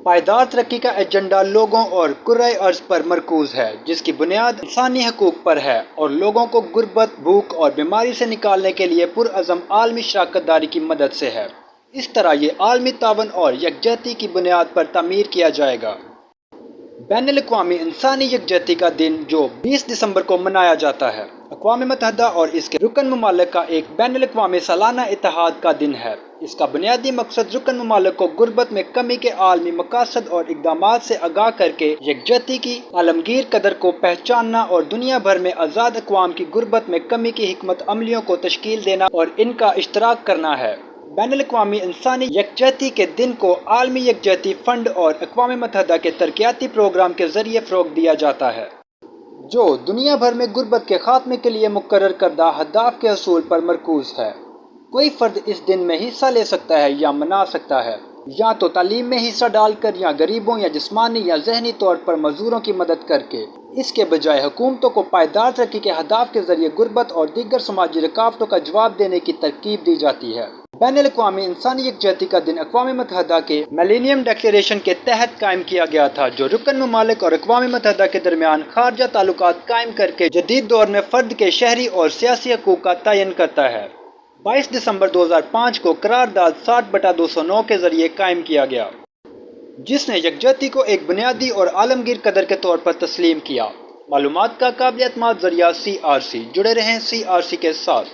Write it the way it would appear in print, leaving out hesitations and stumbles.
پائیدار ترقی کا ایجنڈا لوگوں اور کرۂ ارض پر مرکوز ہے، جس کی بنیاد انسانی حقوق پر ہے اور لوگوں کو غربت، بھوک اور بیماری سے نکالنے کے لیے پرعزم عالمی شراکت داری کی مدد سے ہے۔ اس طرح یہ عالمی تعاون اور یکجہتی کی بنیاد پر تعمیر کیا جائے گا۔ بین الاقوامی انسانی یکجہتی کا دن، جو 20 دسمبر کو منایا جاتا ہے، اقوام متحدہ اور اس کے رکن ممالک کا ایک بین الاقوامی سالانہ اتحاد کا دن ہے۔ اس کا بنیادی مقصد رکن ممالک کو غربت میں کمی کے عالمی مقاصد اور اقدامات سے آگاہ کرکے یکجہتی کی عالمگیر قدر کو پہچاننا اور دنیا بھر میں آزاد اقوام کی غربت میں کمی کی حکمت عملیوں کو تشکیل دینا اور ان کا اشتراک کرنا ہے۔ بین الاقوامی انسانی یکجہتی کے دن کو عالمی یکجہتی فنڈ اور اقوام متحدہ کے ترقیاتی پروگرام کے ذریعے فروغ دیا جاتا ہے، جو دنیا بھر میں غربت کے خاتمے کے لیے مقرر کردہ اہداف کے حصول پر مرکوز ہے۔ کوئی فرد اس دن میں حصہ لے سکتا ہے یا منا سکتا ہے، یا تو تعلیم میں حصہ ڈال کر، یا غریبوں یا جسمانی یا ذہنی طور پر معذوروں کی مدد کر کے۔ اس کے بجائے حکومتوں کو پائیدار ترقی کے اہداف کے ذریعے غربت اور دیگر سماجی رکاوٹوں کا جواب دینے کی ترغیب دی جاتی ہے۔ بین الاقوامی انسانی یکجہتی کا دن اقوام متحدہ کے ملینیم ڈکلیریشن کے تحت قائم کیا گیا تھا، جو رکن ممالک اور اقوام متحدہ کے درمیان خارجہ تعلقات قائم کرکے جدید دور میں فرد کے شہری اور سیاسی حقوق کا تعین کرتا ہے۔ 22 دسمبر 2005 کو قرارداد 60/209 کے ذریعے قائم کیا گیا، جس نے یکجہتی کو ایک بنیادی اور عالمگیر قدر کے طور پر تسلیم کیا۔ معلومات کا قابل اعتماد ذریعہ CRC۔ جڑے رہیں CRC کے ساتھ۔